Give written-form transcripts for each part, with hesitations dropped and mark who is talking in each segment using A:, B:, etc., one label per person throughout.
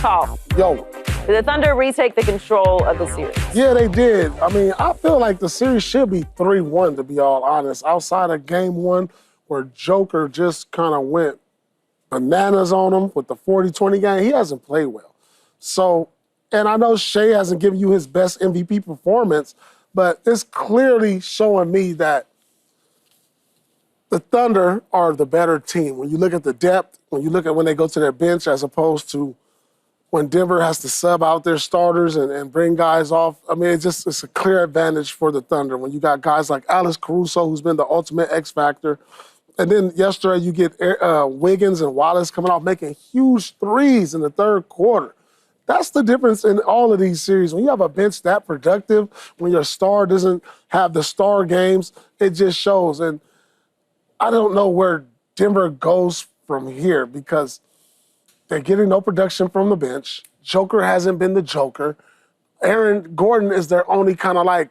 A: Call.
B: Yo.
A: Did the Thunder retake the control of the series?
B: Yeah, they did. I mean, I feel like the series should be 3-1, to be all honest. Outside of game one, where Joker just kind of went bananas on him with the 40-20 game, he hasn't played well. So, and I know Shea hasn't given you his best MVP performance, but it's clearly showing me that the Thunder are the better team. When you look at the depth, when you look at when they go to their bench as opposed to when Denver has to sub out their starters and bring guys off, I mean, it's a clear advantage for the Thunder when you got guys like Alex Caruso, who's been the ultimate X factor. And then yesterday you get Wiggins and Wallace coming off making huge threes in the third quarter. That's the difference in all of these series. When you have a bench that productive, when your star doesn't have the star games, it just shows. And I don't know where Denver goes from here because they're getting no production from the bench. Joker hasn't been the Joker. Aaron Gordon is their only kind of like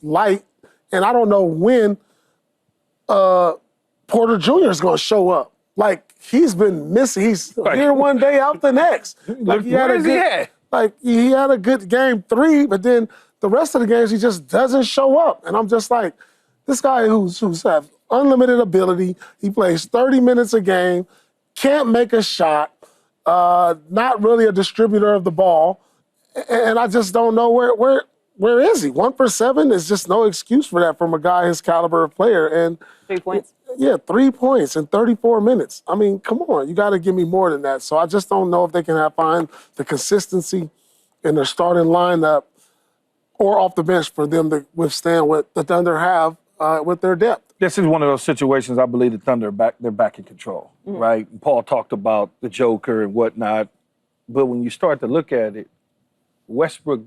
B: light. And I don't know when Porter Jr. is going to show up. Like, he's been missing. He's here one day, out the next. Like, he had a good game 3, but then the rest of the games, he just doesn't show up. And I'm just like, this guy who's have unlimited ability, he plays 30 minutes a game, can't make a shot, not really a distributor of the ball, and I just don't know where is he? 1 for 7 is just no excuse for that from a guy his caliber of player. And
A: 3 points.
B: Yeah, 3 points in 34 minutes. I mean, come on, you got to give me more than that. So I just don't know if they can find the consistency in their starting lineup or off the bench for them to withstand what the Thunder have with their depth.
C: This is one of those situations I believe the Thunder they're back in control, right? Paul talked about the Joker and whatnot, but when you start to look at it, Westbrook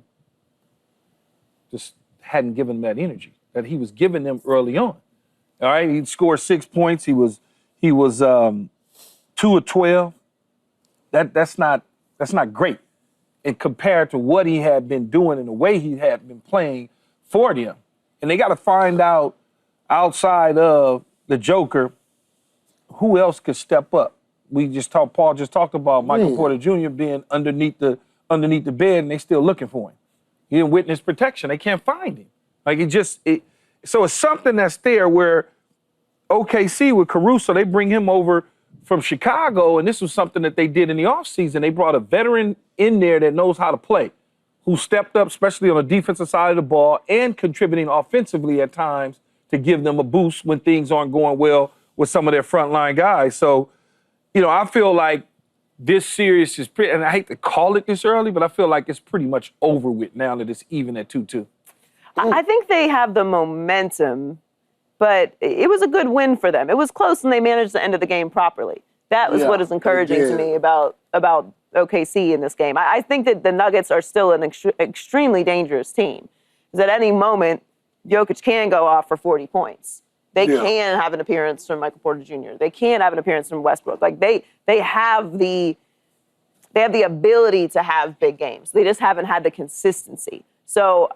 C: just hadn't given them that energy that he was giving them early on. All right, he scored 6 points. He was 2 of 12. That's not great, and compared to what he had been doing and the way he had been playing for them. And they got to find out outside of the Joker who else could step up. Paul just talked about Michael Porter Jr. being underneath the bed, and they still looking for him. He didn't witness protection. They can't find him. So it's something that's there where OKC with Caruso, they bring him over from Chicago, and this was something that they did in the offseason. They brought a veteran in there that knows how to play, who stepped up, especially on the defensive side of the ball, and contributing offensively at times to give them a boost when things aren't going well with some of their frontline guys. So, I feel like this series is pretty, and I hate to call it this early, but I feel like it's pretty much over with now that it's even at 2-2.
A: I think they have the momentum, but it was a good win for them. It was close, and they managed to end of the game properly. That was what is encouraging to me about OKC in this game. I think that the Nuggets are still an extremely dangerous team. Because at any moment, Jokic can go off for 40 points. They can have an appearance from Michael Porter Jr. They can have an appearance from Westbrook. Like they have the ability to have big games. They just haven't had the consistency. So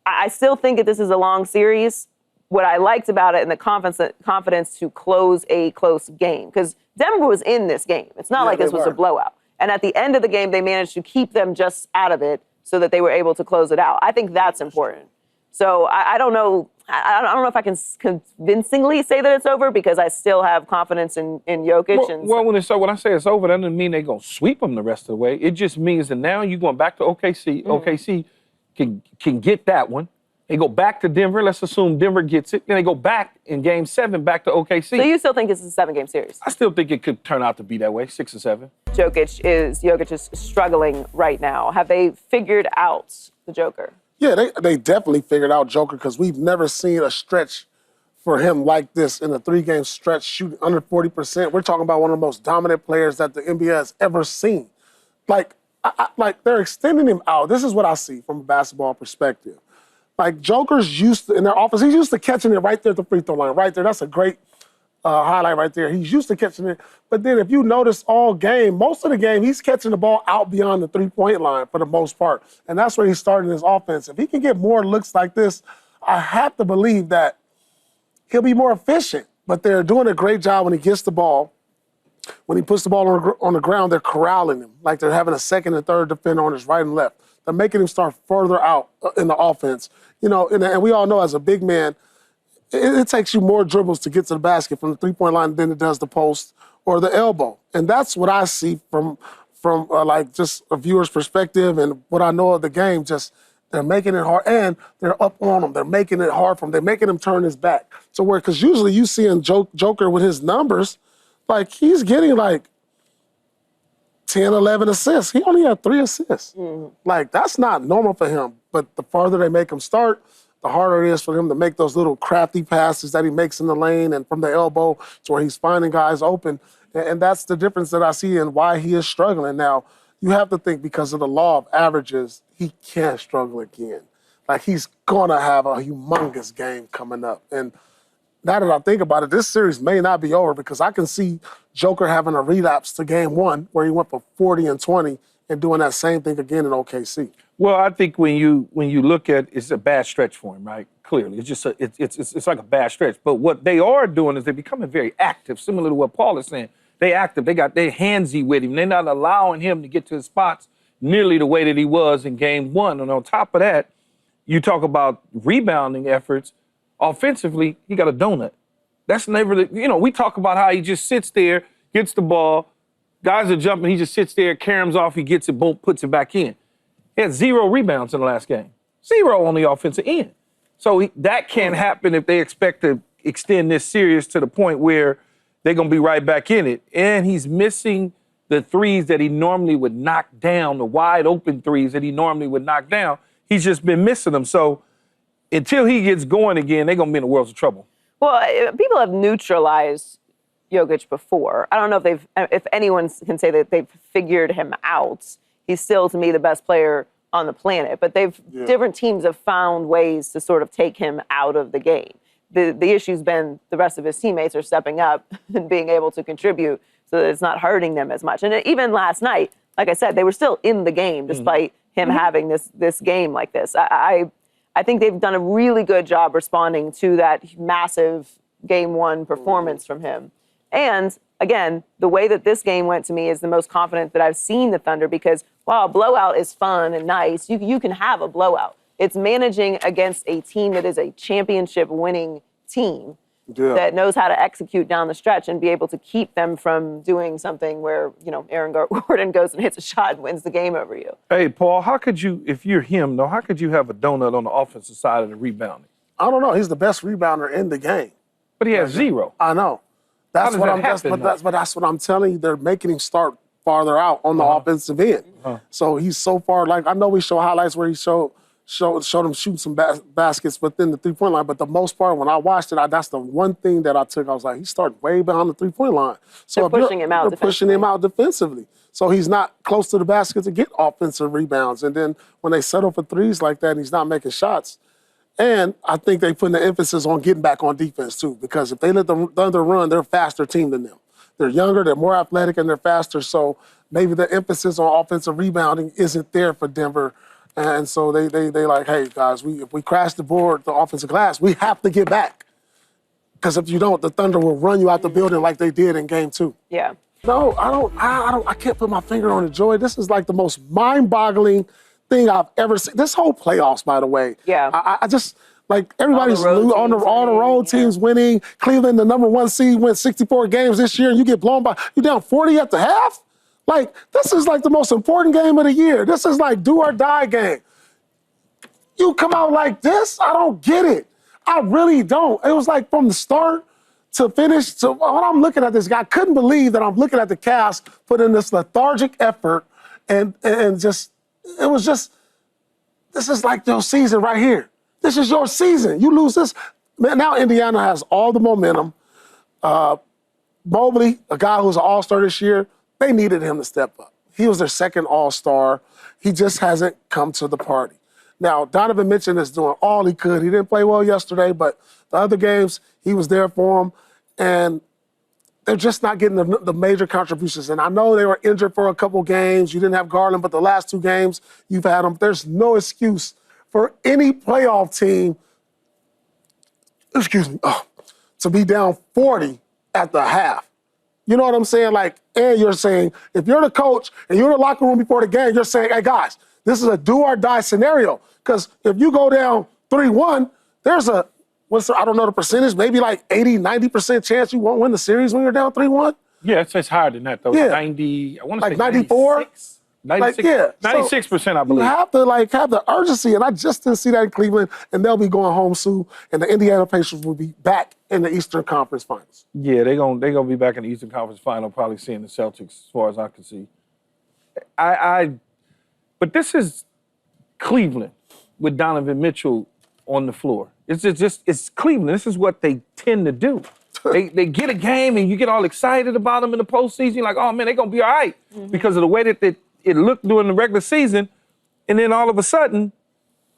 A: I still think that this is a long series. What I liked about it and the confidence to close a close game, because Denver was in this game. It's not like this was a blowout. And at the end of the game, they managed to keep them just out of it so that they were able to close it out. I think that's important. So I don't know. I don't know if I can convincingly say that it's over because I still have confidence in Jokic.
C: When I say it's over, that doesn't mean they're going to sweep them the rest of the way. It just means that now you're going back to OKC. OKC can get that one. They go back to Denver. Let's assume Denver gets it. Then they go back in Game 7 back to OKC.
A: So you still think this is a 7-game series?
C: I still think it could turn out to be that way, 6 or 7.
A: Jokic is struggling right now. Have they figured out the Joker?
B: Yeah, they definitely figured out Joker because we've never seen a stretch for him like this in a 3-game stretch, shooting under 40%. We're talking about one of the most dominant players that the NBA has ever seen. Like they're extending him out. This is what I see from a basketball perspective. Like Joker's used to, in their offense, he's used to catching it right there at the free throw line, right there. That's a great highlight right there. He's used to catching it. But then if you notice all game, most of the game, he's catching the ball out beyond the three-point line for the most part. And that's where he's starting his offense. If he can get more looks like this, I have to believe that he'll be more efficient. But they're doing a great job when he gets the ball When he puts the ball on the ground, they're corralling him, like they're having a second and third defender on his right and left. They're making him start further out in the offense. You know, and we all know as a big man, it takes you more dribbles to get to the basket from the three-point line than it does the post or the elbow. And that's what I see from like just a viewer's perspective and what I know of the game. Just they're making it hard, and they're up on him. They're making it hard for him. They're making him turn his back. So where, because usually you see in Joker with his numbers, like he's getting like 10, 11 assists. He only had 3 assists. Like that's not normal for him. But the farther they make him start, the harder it is for him to make those little crafty passes that he makes in the lane and from the elbow to where he's finding guys open. And that's the difference that I see in why he is struggling. Now, you have to think because of the law of averages, he can't struggle again. Like he's gonna have a humongous game coming up. And now that I think about it, this series may not be over because I can see Joker having a relapse to game 1 where he went for 40 and 20 and doing that same thing again in OKC.
C: Well, I think when you look at it's a bad stretch for him, right? Clearly, it's just it's like a bad stretch. But what they are doing is they're becoming very active, similar to what Paul is saying. They active. They're handsy with him. They're not allowing him to get to his spots nearly the way that he was in game 1. And on top of that, you talk about rebounding efforts. Offensively, he got a donut. That's never, we talk about how he just sits there, gets the ball, guys are jumping, he just sits there, caroms off, he gets it, boom, puts it back in. He had 0 rebounds in the last game. 0 on the offensive end. So that can't happen if they expect to extend this series to the point where they're going to be right back in it. And he's missing the threes that he normally would knock down, the wide open threes that he normally would knock down. He's just been missing them. So until he gets going again, they're going to be in the world of trouble.
A: Well, people have neutralized Jokic before. I don't know if anyone can say that they've figured him out. He's still, to me, the best player on the planet. But different teams have found ways to sort of take him out of the game. The issue's been the rest of his teammates are stepping up and being able to contribute so that it's not hurting them as much. And even last night, like I said, they were still in the game despite him having this game like this. I think they've done a really good job responding to that massive game 1 performance from him. And again, the way that this game went to me is the most confident that I've seen the Thunder because while a blowout is fun and nice, you can have a blowout. It's managing against a team that is a championship winning team that knows how to execute down the stretch and be able to keep them from doing something where, Aaron Gordon goes and hits a shot and wins the game over you.
C: Hey, Paul, how could you, if you're him, how could you have a donut on the offensive side of the rebounding?
B: I don't know. He's the best rebounder in the game.
C: But he has 0.
B: I know. That's what I'm telling you. They're making him start farther out on the offensive end. So he's so far, like, I know we show highlights where he showed him shoot some baskets within the three-point line, but the most part, when I watched it, that's the one thing that I took. I was like, he started way behind the three-point line. So
A: they're pushing him out
B: defensively. So he's not close to the basket to get offensive rebounds. And then when they settle for threes like that and he's not making shots, and I think they put the emphasis on getting back on defense too, because if they let the Thunder run, they're a faster team than them. They're younger, they're more athletic, and they're faster. So maybe the emphasis on offensive rebounding isn't there for Denver. And so they like, hey, guys, if we crash the offensive glass, we have to get back. Because if you don't, the Thunder will run you out the building like they did in game 2.
A: Yeah.
B: No, I can't put my finger on it, Joy. This is like the most mind-boggling thing I've ever seen. This whole playoffs, by the way.
A: Yeah.
B: I just, like, everybody's all the road teams winning. Cleveland, the number 1 seed, went 64 games this year, and you get blown by, you down 40 at the half? Like, this is like the most important game of the year. This is like do or die game. You come out like this? I don't get it. I really don't. It was like from the start to finish. So when I'm looking at this guy, I couldn't believe that I'm looking at the Cavs put in this lethargic effort and just, it was just, this is like your season right here. This is your season. You lose this. Man, now Indiana has all the momentum. Mobley, a guy who's an all-star this year, they needed him to step up. He was their second all-star. He just hasn't come to the party. Now, Donovan Mitchell is doing all he could. He didn't play well yesterday, but the other games, he was there for him. And they're just not getting the major contributions. And I know they were injured for a couple games. You didn't have Garland, but the last 2 games, you've had them. There's no excuse for any playoff team, to be down 40 at the half. You know what I'm saying? Like, and you're saying, if you're the coach and you're in the locker room before the game, you're saying, hey, guys, this is a do or die scenario. Because if you go down 3-1, there's I don't know the percentage, maybe like 80, 90% chance you won't win the series when you're down 3-1.
C: Yeah, it's higher than that, though.
B: Yeah.
C: 90, I want to
B: Like
C: say
B: 94?
C: 96. 96,
B: Like, yeah.
C: 96%, I believe.
B: You have to have the urgency, and I just didn't see that in Cleveland, and they'll be going home soon, and the Indiana Pacers will be back in the Eastern Conference Finals.
C: Yeah, they're gonna be back in the Eastern Conference Final, probably seeing the Celtics, as far as I can see. But this is Cleveland with Donovan Mitchell on the floor. It's Cleveland. This is what they tend to do. They get a game and you get all excited about them in the postseason. You're like, oh man, they're gonna be all right because of the way that it looked during the regular season, and then all of a sudden,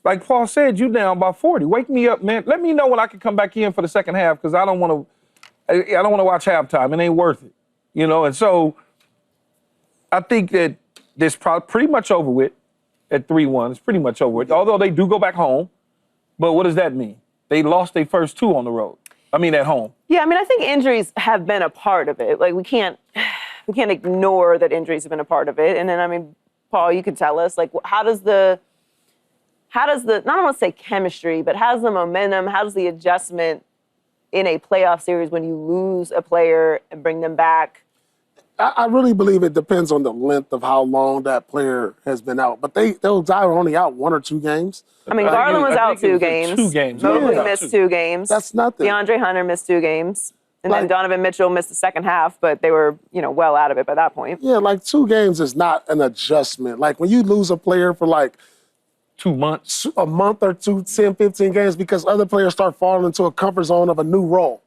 C: like Paul said, you down by 40. Wake me up, man. Let me know when I can come back in for the second half because I don't want to watch halftime. It ain't worth it, you know. And so I think that this pretty much over with at 3-1. It's pretty much over with. Although they do go back home, but what does that mean? They lost their first 2 on the road. I mean, at home.
A: Yeah, I mean, I think injuries have been a part of it. Like we can't ignore that injuries have been a part of it. And then, I mean, Paul, you can tell us, like, how does the not I want to say chemistry, but how's the momentum, how's the adjustment in a playoff series when you lose a player and bring them back?
B: I really believe it depends on the length of how long that player has been out. But those guys are only out 1 or 2 games.
A: I mean, Garland was out 2 games.
C: 2 games.
A: Mobley missed 2 games.
B: That's nothing.
A: DeAndre Hunter missed 2 games. And then Donovan Mitchell missed the second half, but they were, well out of it by that point.
B: Yeah, like 2 games is not an adjustment. Like when you lose a player for like
C: 2 months,
B: a month or 2, 10, 15 games because other players start falling into a comfort zone of a new role.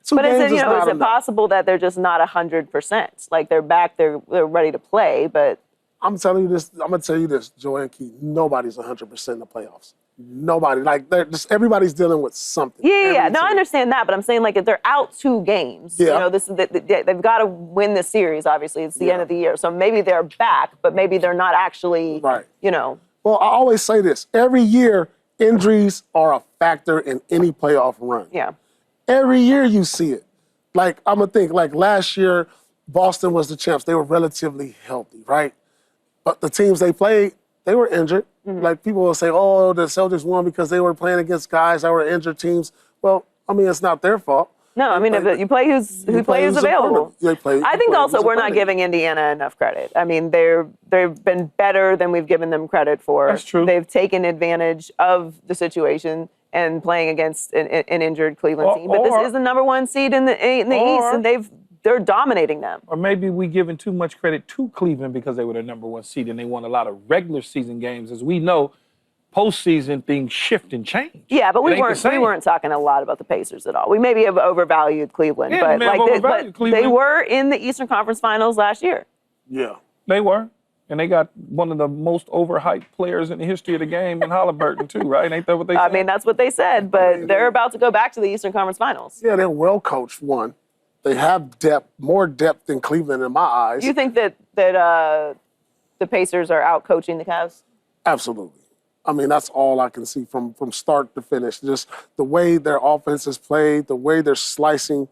A: But is it possible that they're just not 100%? Like they're back, they're ready to play, but
B: I'm telling you this. I'm gonna tell you this, Joe and Keith. Nobody's 100% in the playoffs. Nobody. Like everybody's dealing with something.
A: Yeah. No, I understand that, but I'm saying like if they're out 2 games, this is they've got to win the series. Obviously, it's the end of the year, so maybe they're back, but maybe they're not actually.
B: Right.
A: Well,
B: I always say this. Every year, injuries are a factor in any playoff run.
A: Yeah.
B: Every year you see it. Like, I'm going to think, like last year, Boston was the champs. They were relatively healthy, right? But the teams they played, they were injured. Mm-hmm. Like, people will say, oh, the Celtics won because they were playing against guys that were injured teams. Well, I mean, it's not their fault.
A: No, I mean, if you play who's available. I think also we're not giving Indiana enough credit. I mean, they've been better than we've given them credit for.
C: That's true.
A: They've taken advantage of the situation and playing against an injured Cleveland team. But this is the number 1 seed in the East, and they're dominating them.
C: Or maybe we giving too much credit to Cleveland because they were the number 1 seed and they won a lot of regular season games. As we know, postseason things shift and change.
A: Yeah, but we weren't talking a lot about the Pacers at all. We maybe have overvalued Cleveland,
C: but
A: they were in the Eastern Conference Finals last year.
B: Yeah,
C: they were. And they got one of the most overhyped players in the history of the game in Halliburton, too, right? Ain't that what they said?
A: I mean, that's what they said, but they're about to go back to the Eastern Conference Finals.
B: Yeah, they're well-coached, one. They have depth, more depth than Cleveland in my eyes.
A: Do you think that the Pacers are out-coaching the Cavs?
B: Absolutely. I mean, that's all I can see from start to finish. Just the way their offense is played, the way they're slicing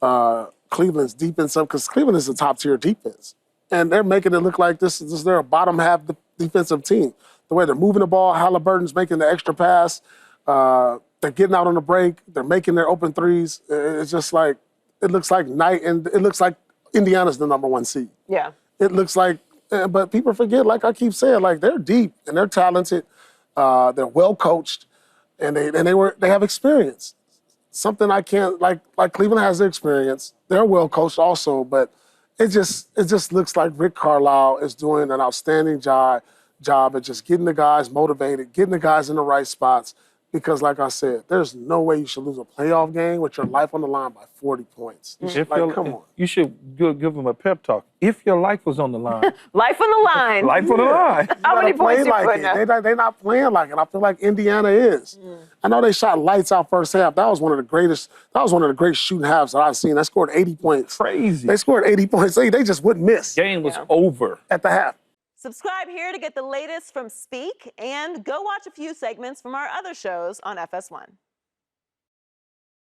B: Cleveland's defense up, because Cleveland is a top-tier defense. And they're making it look like this is their bottom half defensive team. The way they're moving the ball, Halliburton's making the extra pass. They're getting out on the break. They're making their open threes. It's just like, it looks like it looks like Indiana's the number 1 seed.
A: Yeah.
B: It looks like, but people forget, like I keep saying, like they're deep and they're talented. They're well coached, and they have experience. Something I can't, like Cleveland has their experience. They're well coached also, but it just looks like Rick Carlisle is doing an outstanding job at just getting the guys motivated, getting the guys in the right spots. Because, like I said, there's no way you should lose a playoff game with your life on the line by 40 points. Come on.
C: You should give them a pep talk. If your life was on the line.
A: Life on the line.
C: Life on the line.
A: How many points you putting up?
B: They're not playing like it. I feel like Indiana is. I know they shot lights out first half. That was one of the great shooting halves that I've seen. They scored 80 points.
C: Crazy.
B: They scored 80 points. They just wouldn't miss.
C: Game was over.
B: At the half.
A: Subscribe here to get the latest from Speak, and go watch a few segments from our other shows on FS1.